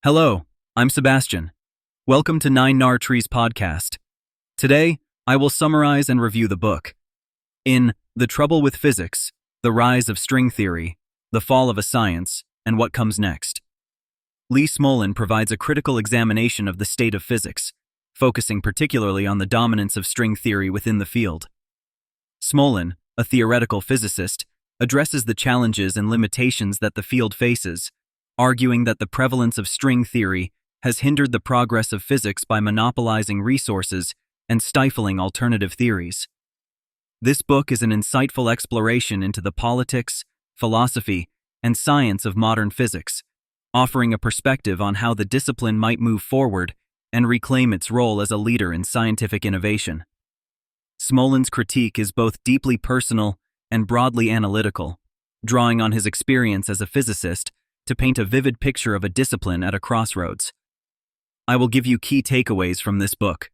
Hello, I'm Sebastian. Welcome to Nine Nar Trees podcast. Today, I will summarize and review the book. In The Trouble with Physics, The Rise of String Theory, The Fall of a Science, and What Comes Next, Lee Smolin provides a critical examination of the state of physics, focusing particularly on the dominance of string theory within the field. Smolin, a theoretical physicist, addresses the challenges and limitations that the field faces, arguing that the prevalence of string theory has hindered the progress of physics by monopolizing resources and stifling alternative theories. This book is an insightful exploration into the politics, philosophy, and science of modern physics, offering a perspective on how the discipline might move forward and reclaim its role as a leader in scientific innovation. Smolin's critique is both deeply personal and broadly analytical, drawing on his experience as a physicist to paint a vivid picture of a discipline at a crossroads. I will give you key takeaways from this book.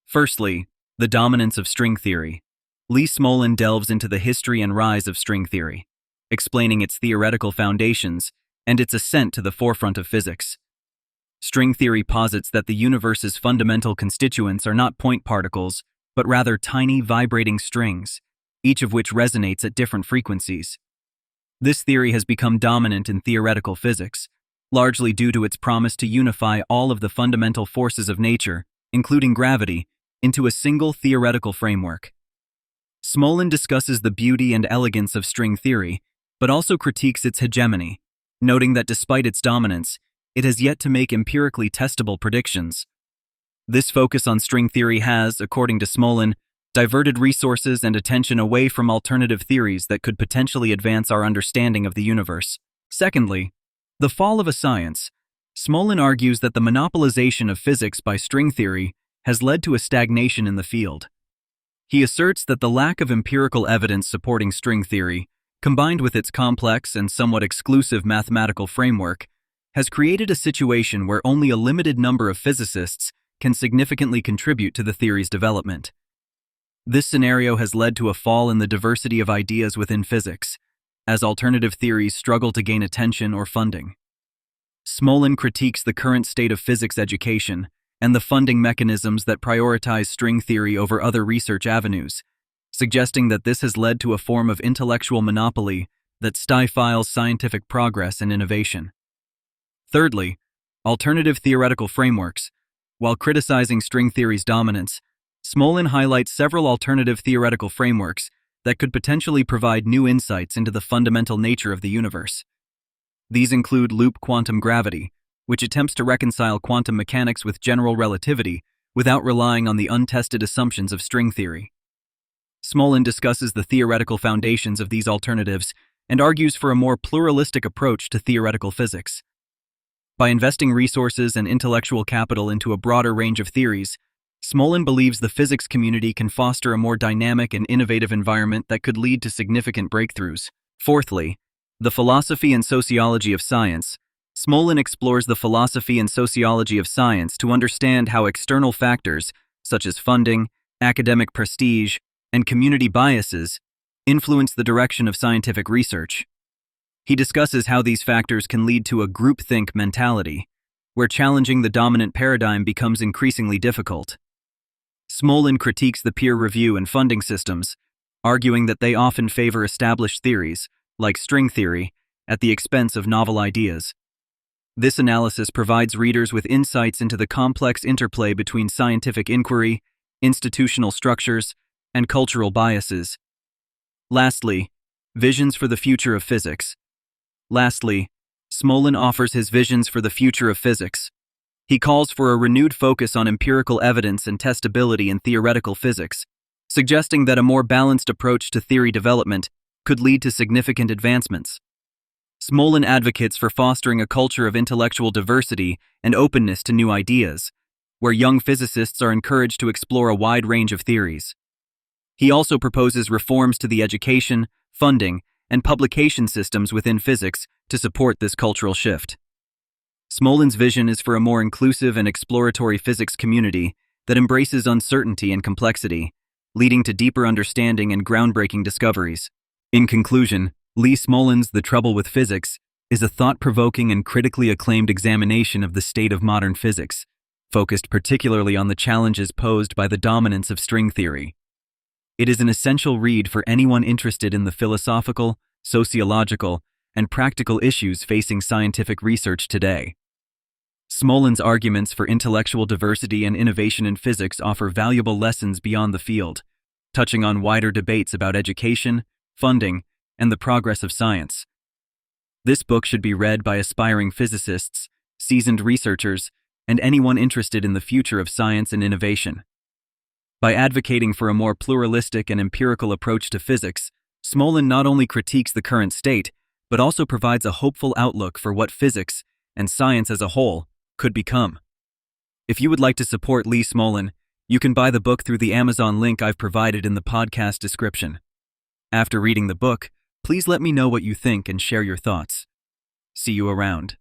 Firstly, the dominance of string theory. Lee Smolin delves into the history and rise of string theory, explaining its theoretical foundations and its ascent to the forefront of physics. String theory posits that the universe's fundamental constituents are not point particles, but rather tiny vibrating strings, each of which resonates at different frequencies. This theory has become dominant in theoretical physics, largely due to its promise to unify all of the fundamental forces of nature, including gravity, into a single theoretical framework. Smolin discusses the beauty and elegance of string theory, but also critiques its hegemony, noting that despite its dominance, it has yet to make empirically testable predictions. This focus on string theory has, according to Smolin, diverted resources and attention away from alternative theories that could potentially advance our understanding of the universe. Secondly, the fall of a science. Smolin argues that the monopolization of physics by string theory has led to a stagnation in the field. He asserts that the lack of empirical evidence supporting string theory, combined with its complex and somewhat exclusive mathematical framework, has created a situation where only a limited number of physicists can significantly contribute to the theory's development. This scenario has led to a fall in the diversity of ideas within physics, as alternative theories struggle to gain attention or funding. Smolin critiques the current state of physics education and the funding mechanisms that prioritize string theory over other research avenues, suggesting that this has led to a form of intellectual monopoly that stifles scientific progress and innovation. Thirdly, alternative theoretical frameworks. While criticizing string theory's dominance, Smolin highlights several alternative theoretical frameworks that could potentially provide new insights into the fundamental nature of the universe. These include loop quantum gravity, which attempts to reconcile quantum mechanics with general relativity without relying on the untested assumptions of string theory. Smolin discusses the theoretical foundations of these alternatives and argues for a more pluralistic approach to theoretical physics. By investing resources and intellectual capital into a broader range of theories, Smolin believes the physics community can foster a more dynamic and innovative environment that could lead to significant breakthroughs. Fourthly, the philosophy and sociology of science. Smolin explores the philosophy and sociology of science to understand how external factors, such as funding, academic prestige, and community biases, influence the direction of scientific research. He discusses how these factors can lead to a groupthink mentality, where challenging the dominant paradigm becomes increasingly difficult. Smolin critiques the peer review and funding systems, arguing that they often favor established theories, like string theory, at the expense of novel ideas. This analysis provides readers with insights into the complex interplay between scientific inquiry, institutional structures, and cultural biases. Lastly, visions for the future of physics. Smolin offers his visions for the future of physics. He calls for a renewed focus on empirical evidence and testability in theoretical physics, suggesting that a more balanced approach to theory development could lead to significant advancements. Smolin advocates for fostering a culture of intellectual diversity and openness to new ideas, where young physicists are encouraged to explore a wide range of theories. He also proposes reforms to the education, funding, and publication systems within physics to support this cultural shift. Smolin's vision is for a more inclusive and exploratory physics community that embraces uncertainty and complexity, leading to deeper understanding and groundbreaking discoveries. In conclusion, Lee Smolin's The Trouble with Physics is a thought-provoking and critically acclaimed examination of the state of modern physics, focused particularly on the challenges posed by the dominance of string theory. It is an essential read for anyone interested in the philosophical, sociological, and practical issues facing scientific research today. Smolin's arguments for intellectual diversity and innovation in physics offer valuable lessons beyond the field, touching on wider debates about education, funding, and the progress of science. This book should be read by aspiring physicists, seasoned researchers, and anyone interested in the future of science and innovation. By advocating for a more pluralistic and empirical approach to physics, Smolin not only critiques the current state, but also provides a hopeful outlook for what physics, and science as a whole, could become. If you would like to support Lee Smolin, you can buy the book through the Amazon link I've provided in the podcast description. After reading the book, please let me know what you think and share your thoughts. See you around.